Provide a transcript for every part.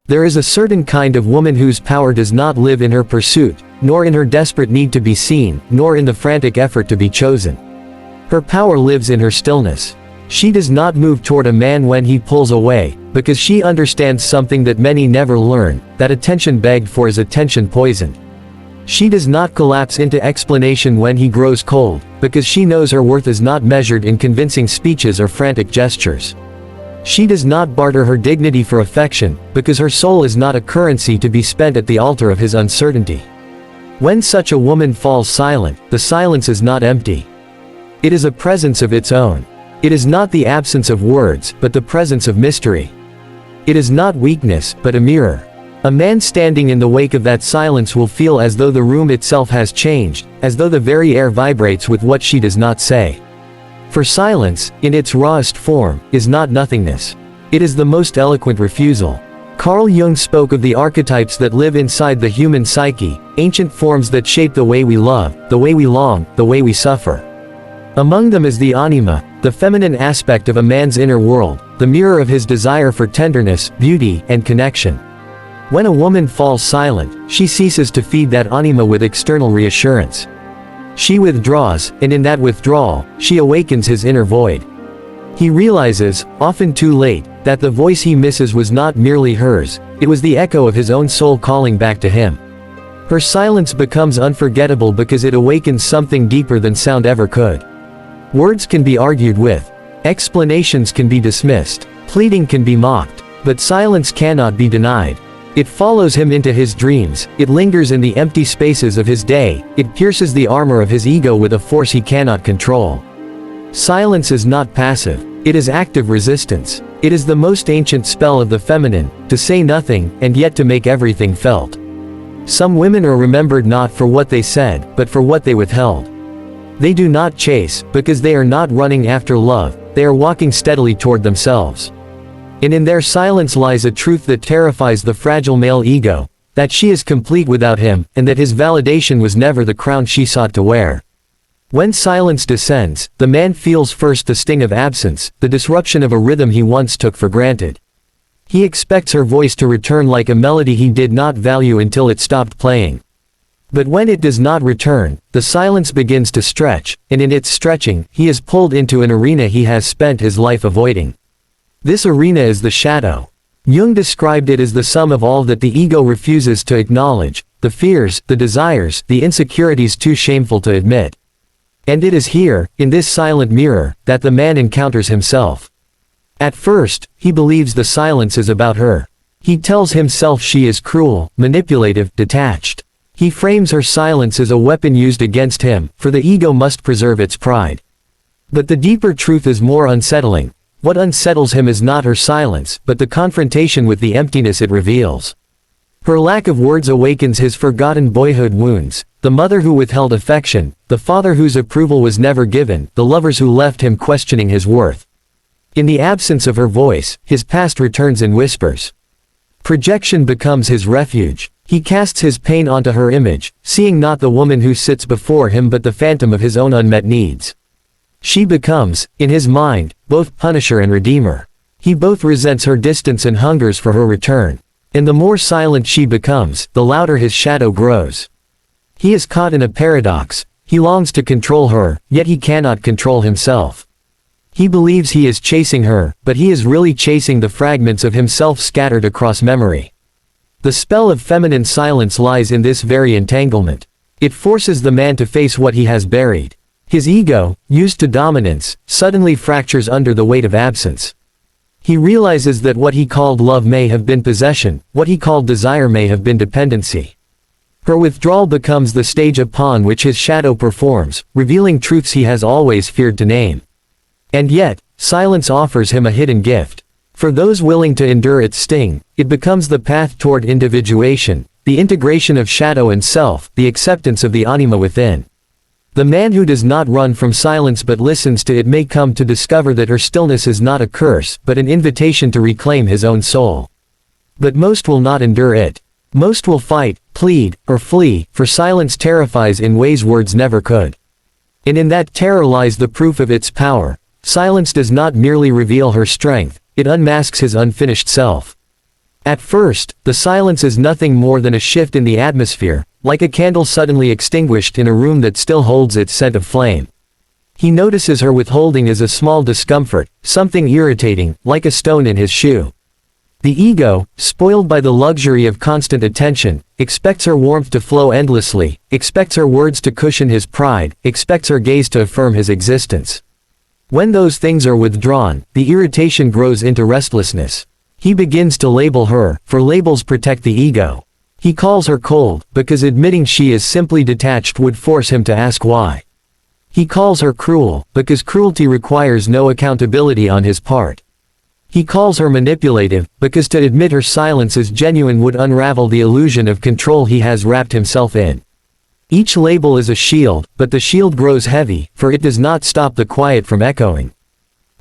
There is a certain kind of woman whose power does not live in her pursuit, nor in her desperate need to be seen, nor in the frantic effort to be chosen. Her power lives in her stillness. She does not move toward a man when he pulls away, because she understands something that many never learn, that attention begged for is attention poisoned. She does not collapse into explanation when he grows cold, because she knows her worth is not measured in convincing speeches or frantic gestures. She does not barter her dignity for affection, because her soul is not a currency to be spent at the altar of his uncertainty. When such a woman falls silent, the silence is not empty. It is a presence of its own. It is not the absence of words, but the presence of mystery. It is not weakness, but a mirror. A man standing in the wake of that silence will feel as though the room itself has changed, as though the very air vibrates with what she does not say. For silence, in its rawest form, is not nothingness. It is the most eloquent refusal. Carl Jung spoke of the archetypes that live inside the human psyche, ancient forms that shape the way we love, the way we long, the way we suffer. Among them is the anima, the feminine aspect of a man's inner world, the mirror of his desire for tenderness, beauty, and connection. When a woman falls silent, she ceases to feed that anima with external reassurance. She withdraws, and in that withdrawal, she awakens his inner void. He realizes, often too late, that the voice he misses was not merely hers, it was the echo of his own soul calling back to him. Her silence becomes unforgettable because it awakens something deeper than sound ever could. Words can be argued with. Explanations can be dismissed. Pleading can be mocked. But silence cannot be denied. It follows him into his dreams, it lingers in the empty spaces of his day, it pierces the armor of his ego with a force he cannot control. Silence is not passive, it is active resistance. It is the most ancient spell of the feminine, to say nothing, and yet to make everything felt. Some women are remembered not for what they said, but for what they withheld. They do not chase, because they are not running after love, they are walking steadily toward themselves. And in their silence lies a truth that terrifies the fragile male ego, that she is complete without him, and that his validation was never the crown she sought to wear. When silence descends, the man feels first the sting of absence, the disruption of a rhythm he once took for granted. He expects her voice to return like a melody he did not value until it stopped playing. But when it does not return, the silence begins to stretch, and in its stretching, he is pulled into an arena he has spent his life avoiding. This arena is the shadow. Jung described it as the sum of all that the ego refuses to acknowledge, the fears, the desires, the insecurities too shameful to admit. And it is here, in this silent mirror, that the man encounters himself. At first, he believes the silence is about her. He tells himself she is cruel, manipulative, detached. He frames her silence as a weapon used against him, for the ego must preserve its pride. But the deeper truth is more unsettling. What unsettles him is not her silence, but the confrontation with the emptiness it reveals. Her lack of words awakens his forgotten boyhood wounds, the mother who withheld affection, the father whose approval was never given, the lovers who left him questioning his worth. In the absence of her voice, his past returns in whispers. Projection becomes his refuge. He casts his pain onto her image, seeing not the woman who sits before him but the phantom of his own unmet needs. She becomes, in his mind, both punisher and redeemer. He both resents her distance and hungers for her return. And the more silent she becomes, the louder his shadow grows. He is caught in a paradox. He longs to control her, yet he cannot control himself. He believes he is chasing her, but he is really chasing the fragments of himself scattered across memory. The spell of feminine silence lies in this very entanglement. It forces the man to face what he has buried. His ego, used to dominance, suddenly fractures under the weight of absence. He realizes that what he called love may have been possession, what he called desire may have been dependency. Her withdrawal becomes the stage upon which his shadow performs, revealing truths he has always feared to name. And yet, silence offers him a hidden gift. For those willing to endure its sting, it becomes the path toward individuation, the integration of shadow and self, the acceptance of the anima within. The man who does not run from silence but listens to it may come to discover that her stillness is not a curse, but an invitation to reclaim his own soul. But most will not endure it. Most will fight, plead, or flee, for silence terrifies in ways words never could. And in that terror lies the proof of its power. Silence does not merely reveal her strength, it unmasks his unfinished self. At first, the silence is nothing more than a shift in the atmosphere, like a candle suddenly extinguished in a room that still holds its scent of flame. He notices her withholding as a small discomfort, something irritating, like a stone in his shoe. The ego, spoiled by the luxury of constant attention, expects her warmth to flow endlessly, expects her words to cushion his pride, expects her gaze to affirm his existence. When those things are withdrawn, the irritation grows into restlessness. He begins to label her, for labels protect the ego. He calls her cold, because admitting she is simply detached would force him to ask why. He calls her cruel, because cruelty requires no accountability on his part. He calls her manipulative, because to admit her silence is genuine would unravel the illusion of control he has wrapped himself in. Each label is a shield, but the shield grows heavy, for it does not stop the quiet from echoing.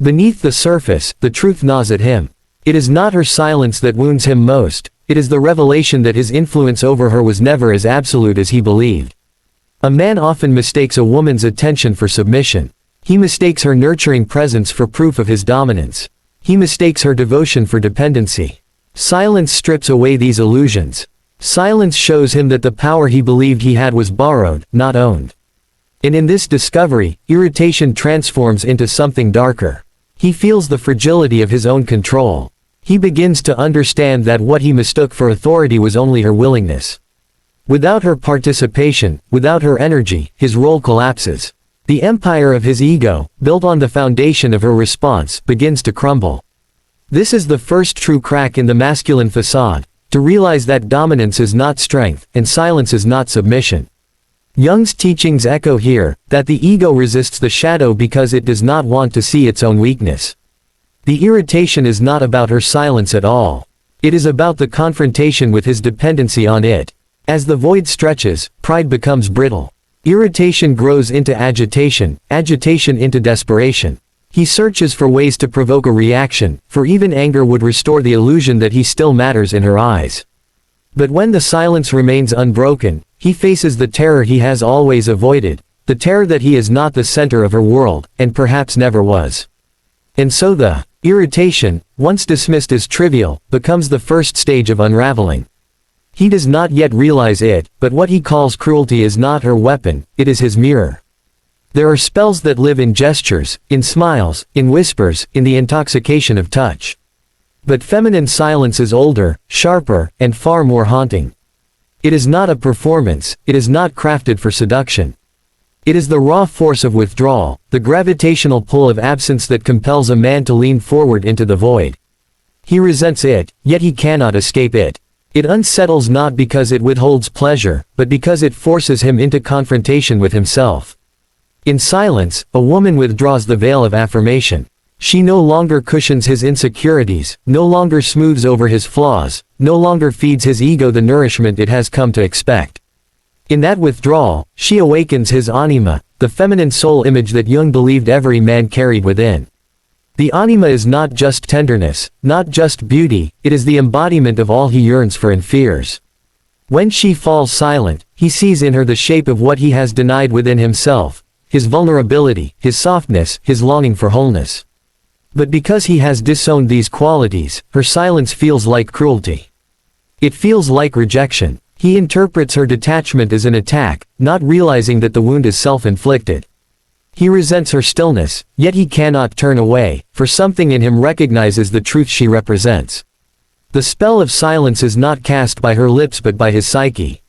Beneath the surface, the truth gnaws at him. It is not her silence that wounds him most, it is the revelation that his influence over her was never as absolute as he believed. A man often mistakes a woman's attention for submission. He mistakes her nurturing presence for proof of his dominance. He mistakes her devotion for dependency. Silence strips away these illusions. Silence shows him that the power he believed he had was borrowed, not owned. And in this discovery, irritation transforms into something darker. He feels the fragility of his own control. He begins to understand that what he mistook for authority was only her willingness. Without her participation, without her energy, his role collapses. The empire of his ego, built on the foundation of her response, begins to crumble. This is the first true crack in the masculine facade, to realize that dominance is not strength, and silence is not submission. Jung's teachings echo here, that the ego resists the shadow because it does not want to see its own weakness. The irritation is not about her silence at all. It is about the confrontation with his dependency on it. As the void stretches, pride becomes brittle. Irritation grows into agitation, agitation into desperation. He searches for ways to provoke a reaction, for even anger would restore the illusion that he still matters in her eyes. But when the silence remains unbroken, he faces the terror he has always avoided, the terror that he is not the center of her world, and perhaps never was. And so the irritation, once dismissed as trivial, becomes the first stage of unraveling. He does not yet realize it, but what he calls cruelty is not her weapon, it is his mirror. There are spells that live in gestures, in smiles, in whispers, in the intoxication of touch. But feminine silence is older, sharper, and far more haunting. It is not a performance, it is not crafted for seduction. It is the raw force of withdrawal, the gravitational pull of absence that compels a man to lean forward into the void. He resents it, yet he cannot escape it. It unsettles not because it withholds pleasure, but because it forces him into confrontation with himself. In silence, a woman withdraws the veil of affirmation. She no longer cushions his insecurities, no longer smooths over his flaws, no longer feeds his ego the nourishment it has come to expect. In that withdrawal, she awakens his anima, the feminine soul image that Jung believed every man carried within. The anima is not just tenderness, not just beauty, it is the embodiment of all he yearns for and fears. When she falls silent, he sees in her the shape of what he has denied within himself, his vulnerability, his softness, his longing for wholeness. But because he has disowned these qualities, her silence feels like cruelty. It feels like rejection. He interprets her detachment as an attack, not realizing that the wound is self-inflicted. He resents her stillness, yet he cannot turn away, for something in him recognizes the truth she represents. The spell of silence is not cast by her lips but by his psyche.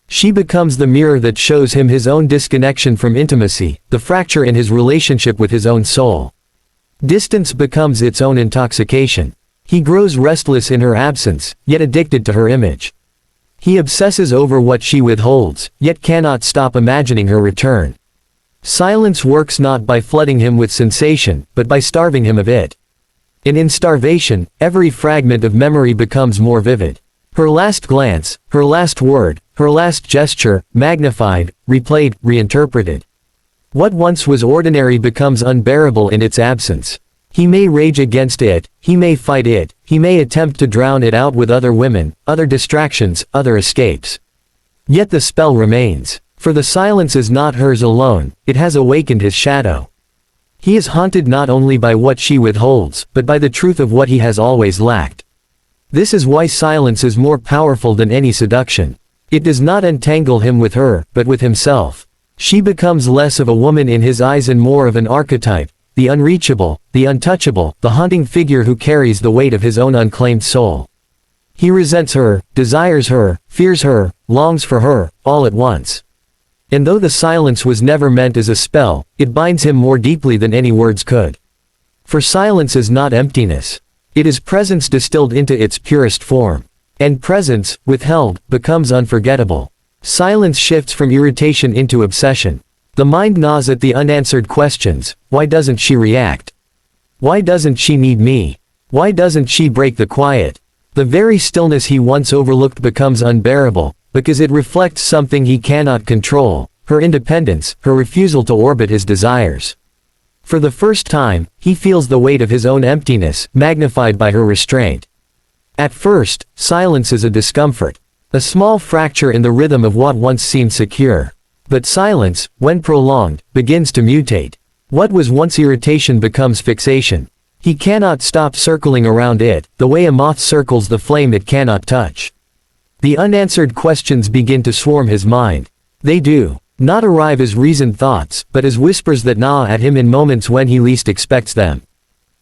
She becomes the mirror that shows him his own disconnection from intimacy, the fracture in his relationship with his own soul. Distance becomes its own intoxication. He grows restless in her absence, yet addicted to her image. He obsesses over what she withholds, yet cannot stop imagining her return. Silence works not by flooding him with sensation, but by starving him of it. And in starvation, every fragment of memory becomes more vivid. Her last glance, her last word, her last gesture, magnified, replayed, reinterpreted. What once was ordinary becomes unbearable in its absence. He may rage against it, he may fight it, he may attempt to drown it out with other women, other distractions, other escapes. Yet the spell remains. For the silence is not hers alone, it has awakened his shadow. He is haunted not only by what she withholds, but by the truth of what he has always lacked. This is why silence is more powerful than any seduction. It does not entangle him with her, but with himself. She becomes less of a woman in his eyes and more of an archetype, the unreachable, the untouchable, the haunting figure who carries the weight of his own unclaimed soul. He resents her, desires her, fears her, longs for her, all at once. And though the silence was never meant as a spell, it binds him more deeply than any words could. For silence is not emptiness. It is presence distilled into its purest form. And presence, withheld, becomes unforgettable. Silence shifts from irritation into obsession. The mind gnaws at the unanswered questions. Why doesn't she react? Why doesn't she need me? Why doesn't she break the quiet? The very stillness he once overlooked becomes unbearable, because it reflects something he cannot control, her independence, her refusal to orbit his desires. For the first time, he feels the weight of his own emptiness, magnified by her restraint. At first, silence is a discomfort, a small fracture in the rhythm of what once seemed secure. But silence, when prolonged, begins to mutate. What was once irritation becomes fixation. He cannot stop circling around it, the way a moth circles the flame it cannot touch. The unanswered questions begin to swarm his mind. They do not arrive as reasoned thoughts, but as whispers that gnaw at him in moments when he least expects them.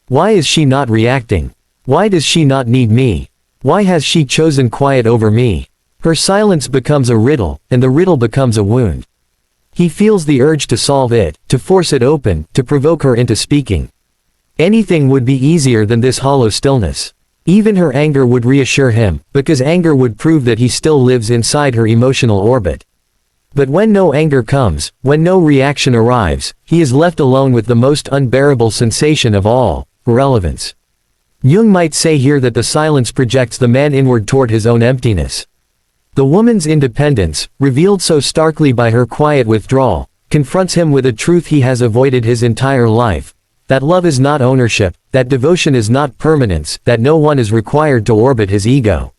Why is she not reacting? Why does she not need me? Why has she chosen quiet over me? Her silence becomes a riddle, and the riddle becomes a wound. He feels the urge to solve it, to force it open, to provoke her into speaking. Anything would be easier than this hollow stillness. Even her anger would reassure him, because anger would prove that he still lives inside her emotional orbit. But when no anger comes, when no reaction arrives, he is left alone with the most unbearable sensation of all, irrelevance. Jung might say here that the silence projects the man inward toward his own emptiness. The woman's independence, revealed so starkly by her quiet withdrawal, confronts him with a truth he has avoided his entire life. That love is not ownership, that devotion is not permanence, that no one is required to orbit his ego.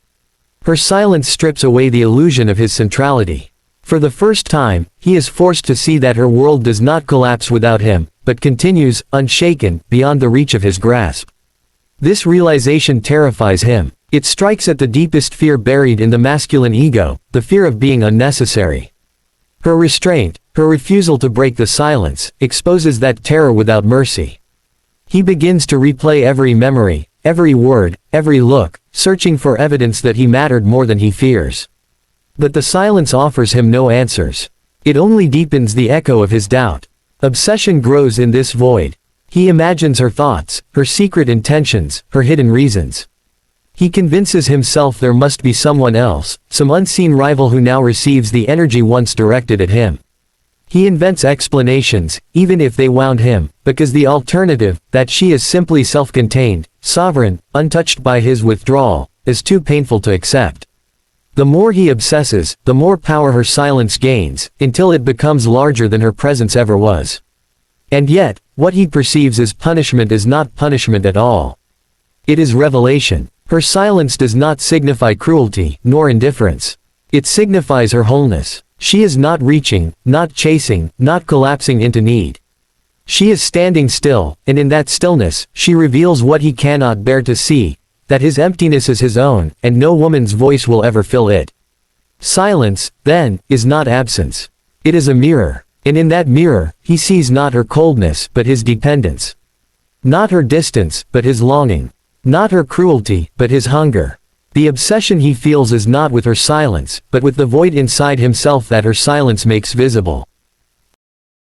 Her silence strips away the illusion of his centrality. For the first time, he is forced to see that her world does not collapse without him, but continues, unshaken, beyond the reach of his grasp. This realization terrifies him. It strikes at the deepest fear buried in the masculine ego, the fear of being unnecessary. Her restraint, her refusal to break the silence, exposes that terror without mercy. He begins to replay every memory, every word, every look, searching for evidence that he mattered more than he fears. But the silence offers him no answers. It only deepens the echo of his doubt. Obsession grows in this void. He imagines her thoughts, her secret intentions, her hidden reasons. He convinces himself there must be someone else, some unseen rival who now receives the energy once directed at him. He invents explanations, even if they wound him, because the alternative, that she is simply self-contained, sovereign, untouched by his withdrawal, is too painful to accept. The more he obsesses, the more power her silence gains, until it becomes larger than her presence ever was. And yet, what he perceives as punishment is not punishment at all. It is revelation. Her silence does not signify cruelty, nor indifference. It signifies her wholeness. She is not reaching, not chasing, not collapsing into need. She is standing still, and in that stillness, she reveals what he cannot bear to see, that his emptiness is his own, and no woman's voice will ever fill it. Silence, then, is not absence. It is a mirror, and in that mirror, he sees not her coldness but his dependence. Not her distance, but his longing. Not her cruelty, but his hunger. The obsession he feels is not with her silence, but with the void inside himself that her silence makes visible.